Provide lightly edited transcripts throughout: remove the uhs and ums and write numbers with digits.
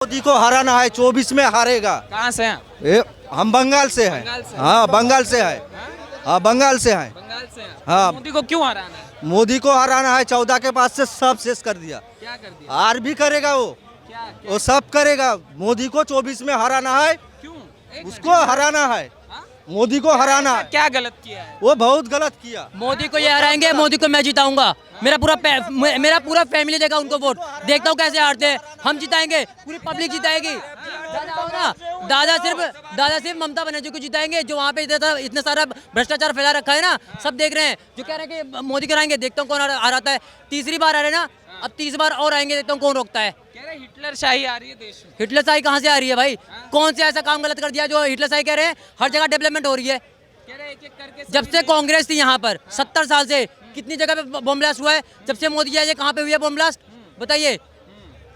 मोदी को हराना है, 24 में हारेगा। कहाँ से हैं? हम बंगाल से हैं। बंगाल से? हाँ बंगाल से है। हाँ बंगाल से हैं। बंगाल से हैं? हाँ। मोदी को क्यों हराना है? मोदी को हराना है, 14 के बाद से सब शेष कर दिया। क्या कर दिया? हार भी करेगा वो, क्या वो सब करेगा। मोदी को 24 में हराना है, क्यों? एक उसको हराना है, हाँ? मोदी को हराना है। क्या गलत किया है? वो बहुत गलत किया। मोदी को ये हराएंगे, मोदी को मैं जिताऊंगा। मेरा पूरा फैमिली देगा उनको वोट। देखता हूँ कैसे हारते हैं। हम जिताएंगे, पूरी पब्लिक जिताएगी। दादा हो ना, दादा सिर्फ ममता बनर्जी को जिताएंगे, जो वहाँ पे इतना सारा भ्रष्टाचार फैला रखा है ना, सब देख रहे हैं। जो कह रहे हैं कि मोदी कराएंगे, देखता हूँ कौन हराता है। तीसरी बार आ रहे हैं ना, अब 30 बार और आएंगे, देखता हूँ कौन रोकता है। कह रहे हिटलर शाही आ रही है देश में। हिटलर शाही कहाँ से आ रही है भाई? कौन से ऐसा काम गलत कर दिया जो हिटलर शाही कह रहे हैं? हर जगह डेवलपमेंट हो रही है। कह रहे एक एक करके जब से कांग्रेस थी यहाँ पर 70 साल से कितनी जगह पे बम ब्लास्ट हुआ है? जब से मोदी जी आए कहाँ पे हुई है बम ब्लास्ट? बताइए।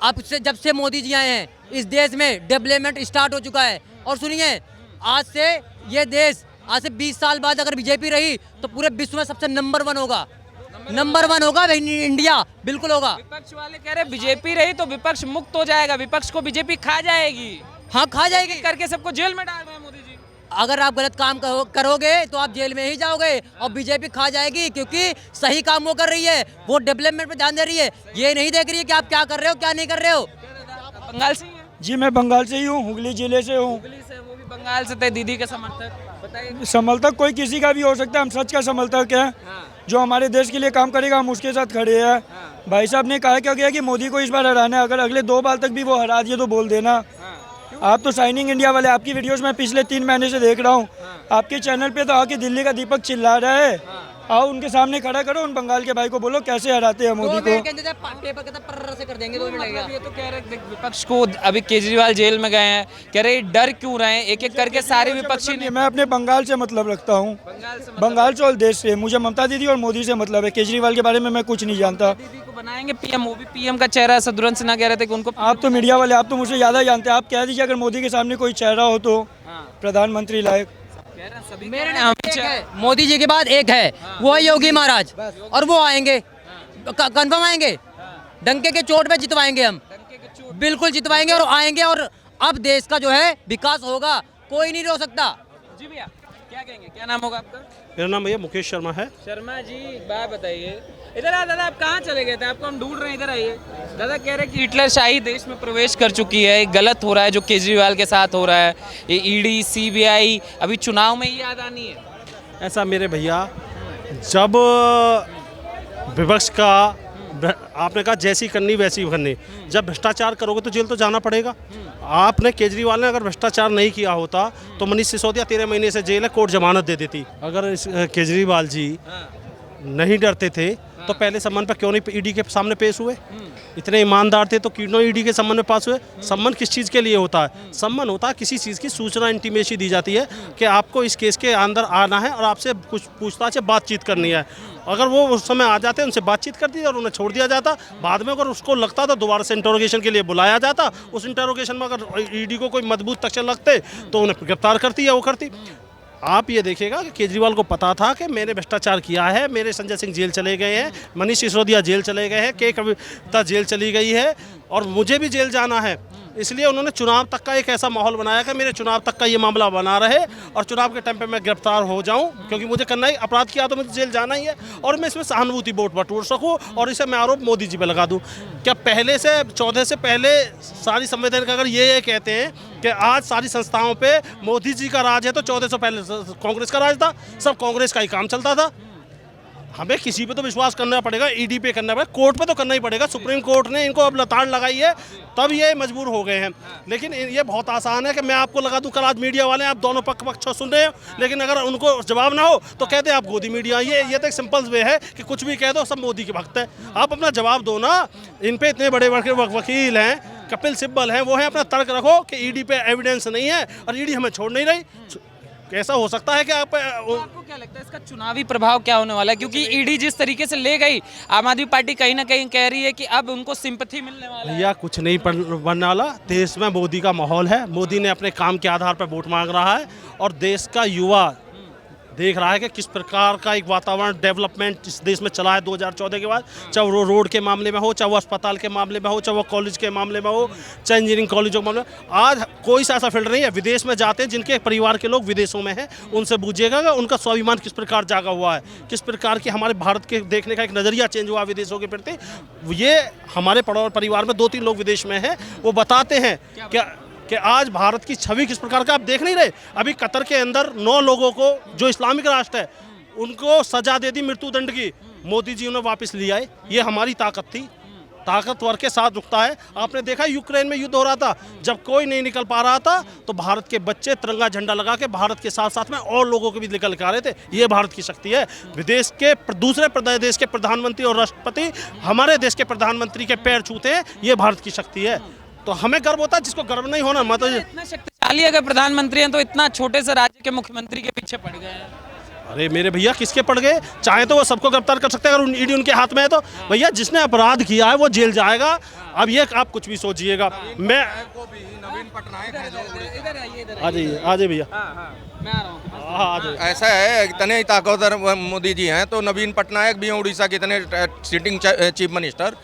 अब से जब से मोदी जी आए हैं इस देश में डेवलपमेंट स्टार्ट हो चुका है। और सुनिए, आज से ये देश, आज से 20 साल बाद अगर बीजेपी रही तो पूरे विश्व में सबसे नंबर 1 होगा। नंबर 1 होगा इंडिया, बिल्कुल होगा। विपक्ष वाले कह रहे बीजेपी रही तो विपक्ष मुक्त हो जाएगा, विपक्ष को बीजेपी खा जाएगी। हाँ, खा जाएगी। करके सबको जेल में डाल रहे हैं मोदी जी। अगर आप गलत काम करोगे तो आप जेल में ही जाओगे और बीजेपी खा जाएगी, क्योंकि सही काम वो कर रही है। वो डेवलपमेंट पे ध्यान दे रही है, ये नहीं देख रही है कि आप क्या कर रहे हो क्या नहीं कर रहे हो। बंगाल से ही हैं? जी मैं बंगाल से ही हूँ, हुगली जिले से हूँ। हुगली से, वो भी बंगाल से थे। दीदी के समर्थक, बताइए। समर्थक कोई किसी का भी हो सकता है, हम सच का समर्थक हैं। हाँ। जो हमारे देश के लिए काम करेगा हम उसके साथ खड़े हैं। भाई साहब ने कहा क्या गया कि मोदी को इस बार हराना है, अगर अगले 2 बार तक भी वो हरा दिए तो बोल देना। आप तो शाइनिंग इंडिया वाले, आपकी वीडियोस में पिछले 3 महीने से देख रहा हूँ। आपके चैनल पे तो आके दिल्ली का दीपक चिल्ला रहा है। आओ उनके सामने खड़ा करो, उन बंगाल के भाई को बोलो कैसे हराते हैं मोदी को। से कर देंगे, 2 मिनट लगेगा। ये तो कह रहे विपक्ष को अभी केजरीवाल जेल में गए हैं, कह रहे डर क्यों रहे हैं? एक एक करके सारे विपक्षी ने। मैं अपने बंगाल से मतलब रखता हूँ, बंगाल से और देश से। मुझे ममता दीदी और मोदी से मतलब है, केजरीवाल के बारे में मैं कुछ नहीं जानता। दीदी को बनाएंगे पीएम, वो भी पीएम का चेहरा। सदुरन सिन्हा कह रहे थे कि उनको। आप तो मीडिया वाले, आप तो मुझे ज़्यादा जानते हैं। आप कह दीजिए अगर मोदी के सामने कोई चेहरा हो तो प्रधानमंत्री लायक। मेरे नाम मोदी जी के बाद एक है, वो है योगी महाराज, और वो आएंगे, कंफर्म आएंगे। डंके के चोट पे जितवाएंगे हम, बिल्कुल जितवाएंगे और आएंगे। और अब देश का जो है विकास होगा, कोई नहीं रोक सकता। जी भैया, क्या कहेंगे? क्या नाम होगा आपका? मेरा नाम भैया मुकेश शर्मा है। शर्मा जी, बात बताइए। इधर आ दादा, आप कहाँ चले गए थे? आपको हम ढूंढ रहे हैं, इधर आइए। दादा कह रहे हैं कि हिटलर शाही देश में प्रवेश कर चुकी है, गलत हो रहा है जो केजरीवाल के साथ हो रहा है। ये ईडी सीबीआई अभी चुनाव में ही याद आनी है। ऐसा मेरे भैया, जब विपक्ष का आपने कहा जैसी करनी वैसी करनी, जब भ्रष्टाचार करोगे तो जेल तो जाना पड़ेगा। आपने केजरीवाल ने अगर भ्रष्टाचार नहीं किया होता तो मनीष सिसोदिया 13 महीने से जेल है, कोर्ट जमानत दे देती। अगर केजरीवाल जी नहीं डरते थे तो पहले सम्मन पर क्यों नहीं ईडी के सामने पेश हुए? इतने ईमानदार थे तो क्यों ईडी के सम्मन में पास हुए? सम्मन किस चीज़ के लिए होता है? सम्मन होता है किसी चीज़ की सूचना, इंटीमेसी दी जाती है कि आपको इस केस के अंदर आना है और आपसे कुछ पूछताछ बातचीत करनी है। अगर वो उस समय आ जाते, उनसे बातचीत कर दी और उन्हें छोड़ दिया जाता। बाद में अगर उसको लगता था दोबारा से इंटरोगेशन के लिए बुलाया जाता, उस इंटरोगेशन में अगर ईडी को कोई मजबूत तथ्य लगते तो उन्हें गिरफ्तार करती या वो करती। आप ये देखिएगा कि केजरीवाल को पता था कि मैंने भ्रष्टाचार किया है, मेरे संजय सिंह जेल चले गए हैं, मनीष सिसोदिया जेल चले गए हैं, के कविता जेल चली गई है और मुझे भी जेल जाना है। इसलिए उन्होंने चुनाव तक का एक ऐसा माहौल बनाया कि मेरे चुनाव तक का ये मामला बना रहे और चुनाव के टाइम पे मैं गिरफ्तार हो जाऊं, क्योंकि मुझे करना ही, अपराध किया तो मुझे जेल जाना ही है और मैं इसमें सहानुभूति वोट बटोर सकूं और इसे मैं आरोप मोदी जी पे लगा दूं। क्या पहले से 14 से पहले सारी संवैधानिक अगर ये कहते हैं कि आज सारी संस्थाओं पे मोदी जी का राज है तो 14 से पहले कांग्रेस का राज था, सब कांग्रेस का ही काम चलता था। हमें किसी पे तो विश्वास करना पड़ेगा, ईडी पे करना पड़ेगा, कोर्ट पे तो करना ही पड़ेगा। सुप्रीम कोर्ट ने इनको अब लताड़ लगाई है, तब ये मजबूर हो गए हैं। लेकिन ये बहुत आसान है कि मैं आपको लगा दूं, कल आज मीडिया वाले आप दोनों पक्ष सुन रहे हो, लेकिन अगर उनको जवाब ना हो तो कहते हैं आप गोदी मीडिया। ये तो एक सिंपल वे है कि कुछ भी कह दो, सब मोदी के भक्त है। आप अपना जवाब दो ना। इन पे इतने बड़े वकील हैं, कपिल सिब्बल हैं, वो हैं, अपना तर्क रखो कि ईडी पे एविडेंस नहीं है और ईडी हमें छोड़ नहीं रही। कैसा हो सकता है कि आपको क्या लगता है इसका चुनावी प्रभाव क्या होने वाला है? क्योंकि ईडी जिस तरीके से ले गई, आम आदमी पार्टी कहीं ना कहीं कह रही है कि अब उनको सिंपैथी मिलने वाला है। भैया कुछ नहीं बनने वाला। देश में मोदी का माहौल है, मोदी ने अपने काम के आधार पर वोट मांग रहा है और देश का युवा देख रहा है कि किस प्रकार का एक वातावरण डेवलपमेंट इस देश में चला है 2014 के बाद, चाहे वो रोड के मामले में हो, चाहे वो अस्पताल के मामले में हो, चाहे वो कॉलेज के मामले में हो, चाहे इंजीनियरिंग कॉलेजों के मामले में। आज कोई सा ऐसा फील्ड नहीं है, विदेश में जाते हैं जिनके परिवार के लोग विदेशों में हैं, उनसे पूछिएगा कि उनका स्वाभिमान किस प्रकार जागा हुआ है, किस प्रकार की हमारे भारत के देखने का एक नज़रिया चेंज हुआ विदेशों के प्रति। ये हमारे परिवार में 2-3 लोग विदेश में हैं, वो बताते हैं कि आज भारत की छवि किस प्रकार का आप देख नहीं रहे। अभी कतर के अंदर 9 लोगों को, जो इस्लामिक राष्ट्र है, उनको सजा दे दी मृत्युदंड की, मोदी जी उन्हें वापस लिया है। ये हमारी ताकत थी, ताकतवर के साथ रुकता है। आपने देखा यूक्रेन में युद्ध हो रहा था, जब कोई नहीं निकल पा रहा था तो भारत के बच्चे तिरंगा झंडा लगा के भारत के साथ साथ में और लोगों को भी निकल के आ रहे थे। ये भारत की शक्ति है। विदेश के दूसरे देश के प्रधानमंत्री और राष्ट्रपति हमारे देश के प्रधानमंत्री के पैर छूते हैं, ये भारत की शक्ति है। तो हमें गर्व होता है, जिसको गर्व नहीं होना मत। इतना शक्तिशाली अगर प्रधानमंत्री हैं तो इतना छोटे से राज्य के मुख्यमंत्री के पीछे पड़ गए हैं। अरे मेरे भैया, किसके पड़ गए? चाहे तो वो सबको गिरफ्तार कर सकते हैं, अगर ईडी उनके हाथ में है तो। भैया, जिसने अपराध किया है वो जेल जाएगा। अब ये आप कुछ भी सोचिएगा। मैं आ जाइए भैया, मैं आ रहा हूँ। ऐसा है, इतने ही ताकतवर मोदी जी हैं तो नवीन पटनायक भी हैं उड़ीसा के, इतने सिटिंग चीफ मिनिस्टर।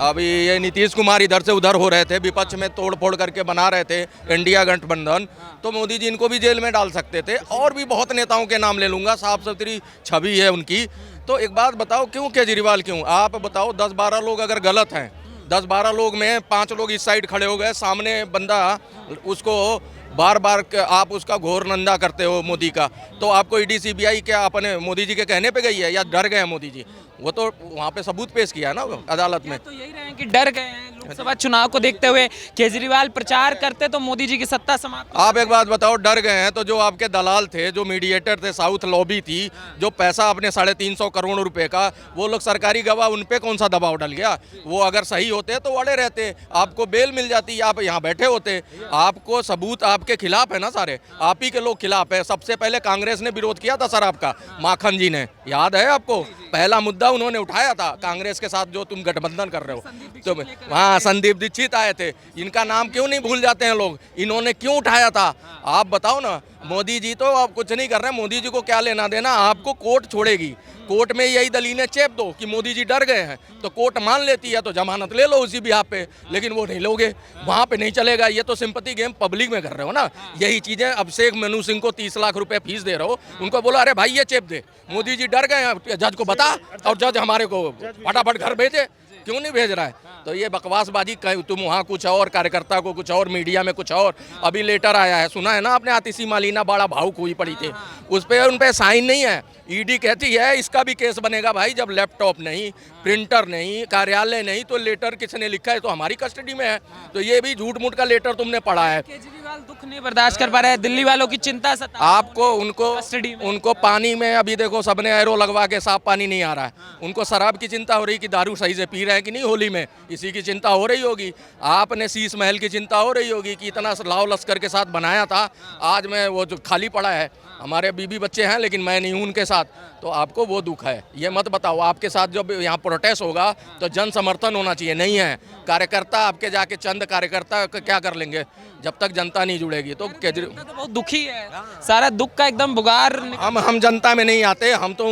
अभी ये नीतीश कुमार इधर से उधर हो रहे थे, विपक्ष में तोड़ फोड़ करके बना रहे थे इंडिया गठबंधन, तो मोदी जी इनको भी जेल में डाल सकते थे। और भी बहुत नेताओं के नाम ले लूँगा, साफ सुथरी छवि है उनकी। तो एक बात बताओ, क्यों केजरीवाल क्यों? आप बताओ, 10-12 लोग अगर गलत हैं, 10-12 लोग में 5 लोग इस साइड खड़े हो गए, सामने बंदा उसको बार बार आप उसका घोर निंदा करते हो मोदी का, तो आपको ईडी सीबीआई क्या अपने मोदी जी के कहने पे गई है या डर गए हैं मोदी जी? वो तो वहाँ पे सबूत पेश किया है ना अदालत में। तो यही रहे हैं कि डर गए हैं। लोकसभा चुनाव को देखते हुए केजरीवाल प्रचार करते तो मोदी जी की सत्ता समाप्त। आप एक बात बताओ, डर गए हैं तो जो आपके दलाल थे, जो मीडिएटर थे, साउथ लॉबी थी, जो पैसा अपने 350 करोड़ रुपए का, वो लोग सरकारी गवाह, उन पे कौन सा दबाव डल गया? वो अगर सही होते तो अड़े रहते, आपको बेल मिल जाती, आप यहाँ बैठे होते। आपको सबूत आपके खिलाफ है ना, सारे आप ही के लोग खिलाफ है। सबसे पहले कांग्रेस ने विरोध किया था शराब का, माखन जी ने, याद है आपको? पहला मुद्दा उन्होंने उठाया था कांग्रेस के साथ, जो तुम गठबंधन कर रहे हो। तो हाँ, संदीप दीक्षित आए थे, इनका नाम क्यों नहीं भूल जाते हैं लोग? इन्होंने क्यों उठाया था? आप बताओ ना। मोदी जी तो आप कुछ नहीं कर रहे हैं, मोदी जी को क्या लेना देना? आपको कोर्ट छोड़ेगी, कोर्ट में यही दलीलें चेप दो कि मोदी जी डर गए हैं, तो कोर्ट मान लेती है तो जमानत ले लो उसी बिहाफ पे, लेकिन वो नहीं लोगे, वहाँ पे नहीं चलेगा। ये तो सिंपैथी गेम पब्लिक में कर रहे हो ना। यही चीज़ें अभिषेक मनु सिंह को 30 लाख रुपए फीस दे रहे हो, उनको बोला अरे भाई ये चेप दे, मोदी जी डर गए हैं, जज को बता, और जज हमारे को फटाफट घर भेजे, क्यों नहीं भेज रहा है? तो ये बकवासबाजी, तुम वहाँ कुछ और, कार्यकर्ता को कुछ और, मीडिया में कुछ और। अभी लेटर आया है, सुना है ना आपने? आतिशी मालिना बड़ा भावुक हुई पड़ी थी, उस पर उन पर साइन नहीं है। ईडी कहती है इसका भी केस बनेगा भाई, जब लैपटॉप नहीं, प्रिंटर नहीं, कार्यालय नहीं, तो लेटर किसने लिखा है? तो हमारी कस्टडी में है। तो ये भी झूठ मूठ का लेटर तुमने पढ़ा है। केजरीवाल दुख नहीं बर्दाश्त कर पा रहे हैं, दिल्ली वालों की चिंता सता आपको उनको पानी में, अभी देखो सबने एरो लगवा के साफ पानी नहीं आ रहा है। उनको शराब की चिंता हो रही कि दारू सही से पी रहे हैं कि नहीं होली में, इसी की चिंता हो रही होगी। आपने शीश महल की चिंता हो रही होगी कि इतना लाव लश्कर के साथ बनाया था, आज मैं वो जो खाली पड़ा है। हमारे बीबी बच्चे हैं लेकिन मैं नहीं हूँ उनके साथ, तो आपको वो दुख है। ये मत बताओ आपके साथ जब यहाँ प्रोटेस्ट होगा तो जन समर्थन होना चाहिए, नहीं है। कार्यकर्ता आपके जाके चंद कार्यकर्ता क्या कर लेंगे जब तक जनता नहीं जुड़ेगी? तो केजरीवाल तो बहुत दुखी है, सारा दुख का एकदम बुगार। हम जनता में नहीं आते, हम तो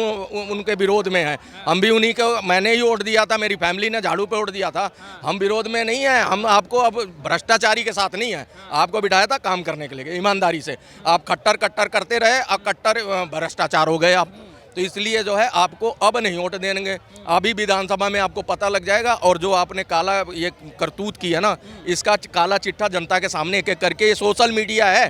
उनके विरोध में हैं। हम भी उन्हीं को, मैंने ही वोट दिया था, मेरी फैमिली ने झाड़ू पे वोट दिया था। हम विरोध में नहीं हैं। हम आपको अब भ्रष्टाचारी के साथ नहीं है, आपको बिठाया था काम करने के लिए ईमानदारी से। आप खट्टर कट्टर करते रहे, अब कट्टर भ्रष्टाचार हो गए आप, तो इसलिए जो है आपको अब नहीं वोट देंगे। अभी विधानसभा में आपको पता लग जाएगा। और जो आपने काला ये करतूत की है ना, इसका काला चिट्ठा जनता के सामने एक एक करके, ये सोशल मीडिया है।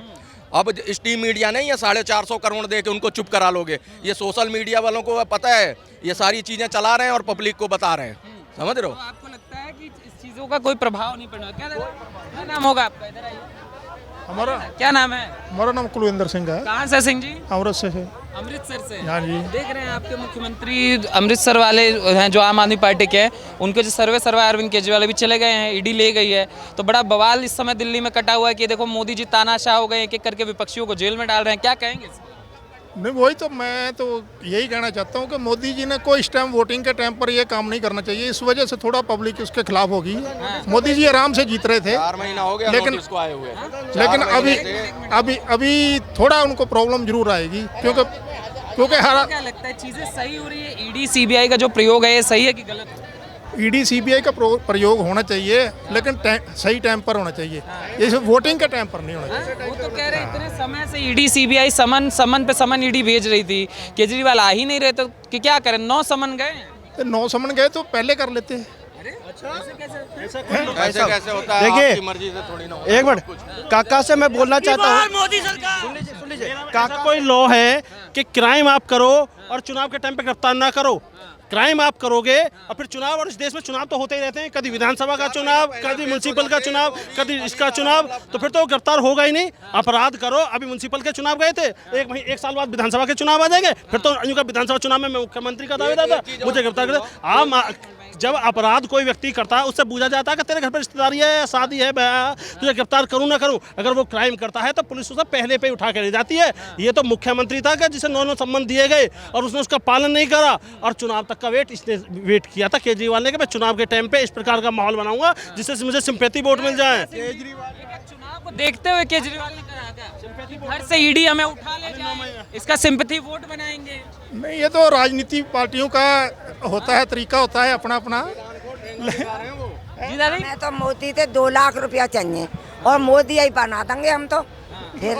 अब स्टीम मीडिया नहीं है 450 करोड़ दे के उनको चुप करा लोगे। ये सोशल मीडिया वालों को पता है, ये सारी चीज़ें चला रहे हैं और पब्लिक को बता रहे हैं, समझ रहे हो? तो आपको लगता है कि इस चीज़ों का कोई प्रभाव नहीं पड़ेगा? क्या नाम होगा आपका? इधर आइए। हमारा क्या नाम है? हमारा नाम कुलविंदर सिंह है। कहाँ से सिंह जी? अमृत से है। अमृतसर से। हाँ जी। देख रहे हैं आपके मुख्यमंत्री अमृतसर वाले हैं जो आम आदमी पार्टी के हैं, उनके जो सर्वे अरविंद केजरीवाल अभी चले गए हैं, ईडी ले गई है। तो बड़ा बवाल इस समय दिल्ली में कटा हुआ है कि देखो मोदी जी तानाशाह हो गए, एक एक करके विपक्षियों को जेल में डाल रहे हैं। क्या कहेंगे? नहीं, वही तो मैं तो यही कहना चाहता हूँ कि मोदी जी ने कोई इस टाइम वोटिंग के टाइम पर ये काम नहीं करना चाहिए। इस वजह से थोड़ा पब्लिक उसके खिलाफ होगी। मोदी जी आराम से जीत रहे थे, 4 महीना हो गया लेकिन नोटिस को आए हुए। लेकिन अभी थोड़ा उनको प्रॉब्लम जरूर आएगी, क्योंकि क्योंकि हर क्या लगता है चीजें सही हो रही है? ईडी सीबीआई का जो प्रयोग है ये सही है कि गलत है? ईडी सीबीआई का प्रयोग होना चाहिए, लेकिन सही टाइम पर होना चाहिए। ये वोटिंग के टाइम पर नहीं होना चाहिए। वो तो कह रहे इतने समय से ईडी सीबीआई समन पे समन ईडी भेज रही थी, केजरीवाल आ ही नहीं रहे तो कि क्या करें? 9 समन गए हैं। तो 9 समन गए तो पहले कर लेते हैं। ऐसे कैसे होता है? देखिए, आपकी मर्जी से थोड़ी ना होता। एक मिनट, काका से मैं बोलना चाहता हूँ। सुन लीजिए काका, कोई लॉ है कि क्राइम आप करो और चुनाव के टाइम पे गिरफ्तार ना करो? क्राइम आप करोगे और फिर चुनाव, और इस देश में चुनाव तो होते ही रहते हैं, कभी विधानसभा का चुनाव, कभी म्युनिसिपल का चुनाव, कभी इसका चुनाव, तो फिर तो गिरफ्तार होगा ही नहीं। अपराध करो, अभी म्युनिसिपल के चुनाव गए थे, एक साल बाद विधानसभा के चुनाव आ जाएंगे, फिर तो का विधानसभा चुनाव में मैं मुख्यमंत्री का दावेदार था, मुझे गिरफ्तार कर। आप जब अपराध कोई व्यक्ति करता है उससे पूछा जाता है कि तेरे घर पर रिश्तेदारी है, शादी है, तुझे गिरफ्तार करूं ना करूं। अगर वो क्राइम करता है तो पुलिस उसे पहले पे उठा के ले जाती है। ये तो मुख्यमंत्री था कि जिसे 9 सम्मान दिए गए और उसने उसका पालन नहीं करा, और चुनाव तक का इसने वेट किया था केजरीवाल ने कि मैं चुनाव के टाइम पे इस प्रकार का माहौल बनाऊंगा जिससे मुझे सिंपैथी वोट मिल जाए। चुनाव को देखते हुए केजरीवाल ने कहा था घर से ईडी हमें उठा ले जाए, इसका सिंपैथी वोट बनाएंगे। नहीं, ये तो राजनीति पार्टियों का होता है, तरीका होता है अपना अपना। जी दादी, मैं तो मोदी से 2 लाख रुपया चाहिए और मोदी ही बना देंगे हम तो फिर।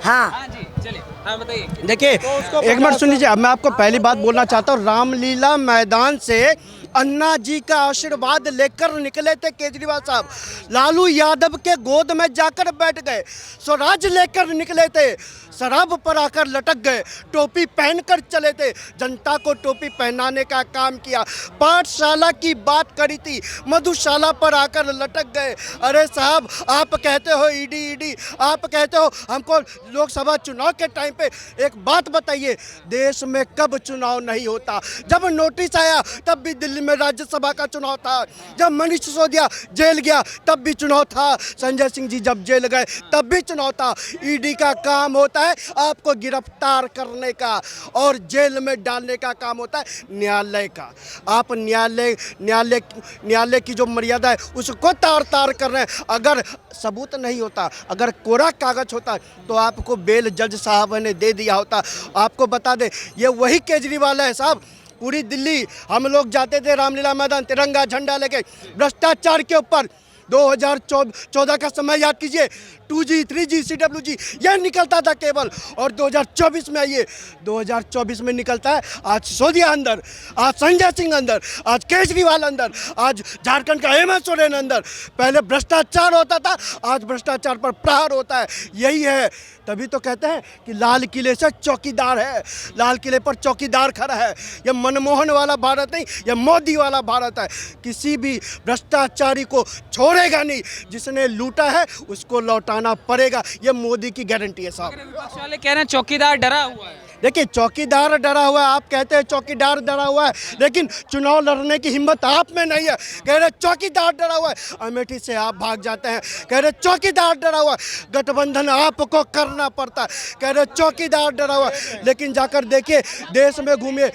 हाँ हाँ जी, चलिए, हाँ बताइए। देखिए, एक मिनट सुन लीजिए। अब मैं आपको पहली बात बोलना चाहता हूँ, रामलीला मैदान से अन्ना जी का आशीर्वाद लेकर निकले थे केजरीवाल साहब, लालू यादव के गोद में जाकर बैठ गए, स्वराज लेकर निकले थे, शराब पर आकर लटक गए, टोपी पहनकर चले थे, जनता को टोपी पहनाने का काम किया, पाठशाला की बात करी थी, मधुशाला पर आकर लटक गए। अरे साहब, आप कहते हो ईडी ईडी, आप कहते हो हमको लोकसभा चुनाव के टाइम पे एक बात बताइए, देश में कब चुनाव नहीं होता? जब नोटिस आया तब भी दिल्ली में राज्यसभा का चुनाव था, जब मनीष सिसोदिया जेल गया तब भी चुनाव था, संजय सिंह जी जब जेल गए तब भी चुनाव था। ईडी का काम होता है आपको गिरफ्तार करने का और जेल में डालने का काम होता है न्यायालय का। आप न्यायालय की जो मर्यादा है उसको तार कर रहे हैं। अगर सबूत नहीं होता, अगर कोरा कागज होता तो आपको बेल जज साहब ने दे दिया होता। आपको बता दे, ये वही केजरीवाल है साहब। पूरी दिल्ली हम लोग जाते थे रामलीला मैदान तिरंगा झंडा लेके, भ्रष्टाचार के ऊपर 2014 का समय याद कीजिए, 2G 3G CWG यह निकलता था केवल, और 2024 में आइए, 2024 में निकलता है आज सिसोदिया अंदर, आज संजय सिंह अंदर, आज केजरीवाल अंदर, आज झारखंड का हेमंत सोरेन अंदर। पहले भ्रष्टाचार होता था, आज भ्रष्टाचार पर प्रहार होता है। यही है, तभी तो कहते हैं कि लाल किले से चौकीदार है, लाल किले पर चौकीदार खड़ा है। यह मनमोहन वाला भारत नहीं, यह मोदी वाला भारत है। किसी भी भ्रष्टाचारी को छोड़ेगा नहीं, जिसने लूटा है उसको लौटाना पड़ेगा, यह मोदी की गारंटी है साहब। विपक्ष वाले कह रहे हैं चौकीदार डरा हुआ है। देखिए, चौकीदार डरा हुआ है, आप कहते हैं चौकीदार डरा हुआ है, लेकिन चुनाव लड़ने की हिम्मत आप में नहीं है। कह रहे चौकीदार डरा हुआ है, अमेठी से आप भाग जाते हैं, कह रहे चौकीदार डरा हुआ है, गठबंधन आपको करना पड़ता है, कह रहे चौकीदार डरा हुआ है। लेकिन जाकर देखिए, देश में घूमिए,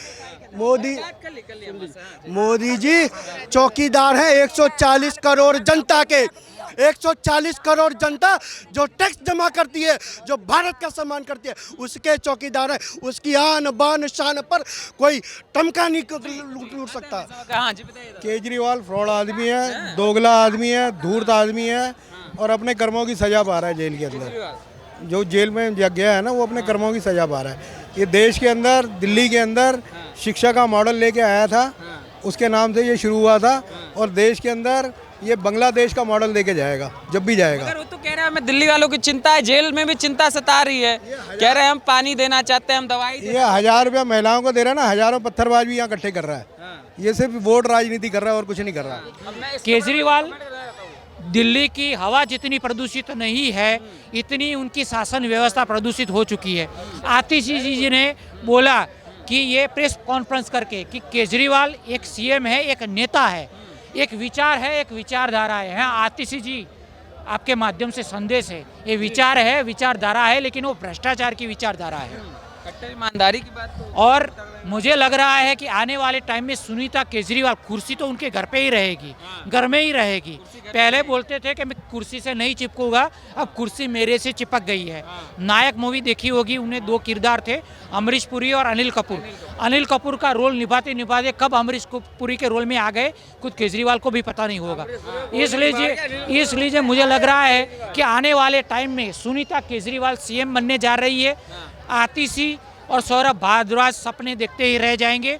मोदी जी चौकीदार हैं 140 करोड़ जनता के, 140 करोड़ जनता जो टैक्स जमा करती है, जो भारत का सम्मान करती है, उसके चौकीदार है। उसकी आन बान शान पर कोई टमका नहीं लूट सकता। हाँ जी बताइए। केजरीवाल फ्रॉड आदमी है, दोगला आदमी है, धूर्त आदमी है और अपने कर्मों की सजा पा रहा है जेल के अंदर। जो जेल में गया है ना, वो अपने कर्मों की सजा पा रहा है। ये देश के अंदर, दिल्ली के अंदर शिक्षा का मॉडल लेके आया था, उसके नाम से ये शुरू हुआ था, और देश के अंदर ये बांग्लादेश का मॉडल लेके जाएगा जब भी जाएगा। अगर वो तो कह रहे हैं हमें दिल्ली वालों की चिंता है, जेल में भी चिंता सता रही है, कह रहे हैं हम पानी देना चाहते हैं, हम दवाई ये 1000 रुपया महिलाओं को दे रहा है ना, हजारों पत्थरबाज भी यहाँ इकट्ठे कर रहा है। ये सिर्फ वोट राजनीति कर रहा है और कुछ नहीं कर रहा। केजरीवाल दिल्ली की हवा जितनी प्रदूषित नहीं है, इतनी उनकी शासन व्यवस्था प्रदूषित हो चुकी है। आतिश जी ने बोला कि ये प्रेस कॉन्फ्रेंस करके कि केजरीवाल एक सीएम है, एक नेता है, एक विचार है, एक विचारधारा है। हाँ आतिश जी, आपके माध्यम से संदेश है, ये विचार है, विचारधारा है, लेकिन वो भ्रष्टाचार की विचारधारा है। कट्टर ईमानदारी की बात तो और मुझे लग रहा है कि आने वाले टाइम में सुनीता केजरीवाल, कुर्सी तो उनके घर पे ही रहेगी, घर में ही रहेगी। पहले बोलते थे कि मैं कुर्सी से नहीं चिपकूंगा, अब कुर्सी मेरे से चिपक गई है। नायक मूवी देखी होगी, उन्हें 2 किरदार थे, अमरीश पुरी और अनिल कपूर। अनिल कपूर का रोल निभाते निभाते कब अमरीश पुरी के रोल में आ गए खुद केजरीवाल को भी पता नहीं होगा। इसलिए मुझे लग रहा है कि आने वाले टाइम में सुनीता केजरीवाल सीएम बनने जा रही है। आतिशी और सौरभ भारद्वाज सपने देखते ही रह जाएंगे।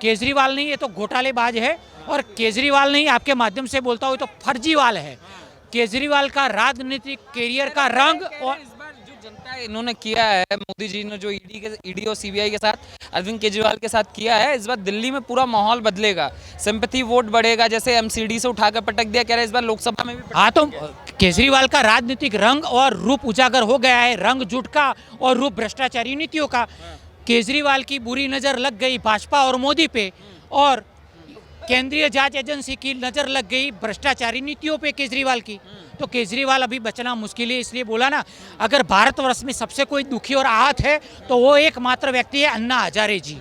केजरीवाल नहीं, ये तो घोटालेबाज है, और केजरीवाल नहीं, आपके माध्यम से बोलता हूँ, तो फर्जीवाल है। केजरीवाल का राजनीतिक करियर का रंग और इस बार जो जनता इन्होंने किया है, मोदी जी ने जो ईडी और सीबीआई के साथ अरविंद केजरीवाल के साथ किया है, इस बार दिल्ली में पूरा माहौल बदलेगा, सिंपैथी वोट बढ़ेगा। जैसे एमसीडी से उठाकर पटक दिया, कह रहे इस बार लोकसभा में भी हाँ, तो केजरीवाल का राजनीतिक रंग और रूप उजागर हो गया है, रंग झूठ का और रूप भ्रष्टाचारी नीतियों का। केजरीवाल की बुरी नज़र लग गई भाजपा और मोदी पे, और केंद्रीय जांच एजेंसी की नज़र लग गई भ्रष्टाचारी नीतियों पे केजरीवाल की। तो केजरीवाल अभी बचना मुश्किल है। इसलिए बोला ना, अगर भारतवर्ष में सबसे कोई दुखी और आहत है तो वो एकमात्र व्यक्ति है अन्ना हजारे जी।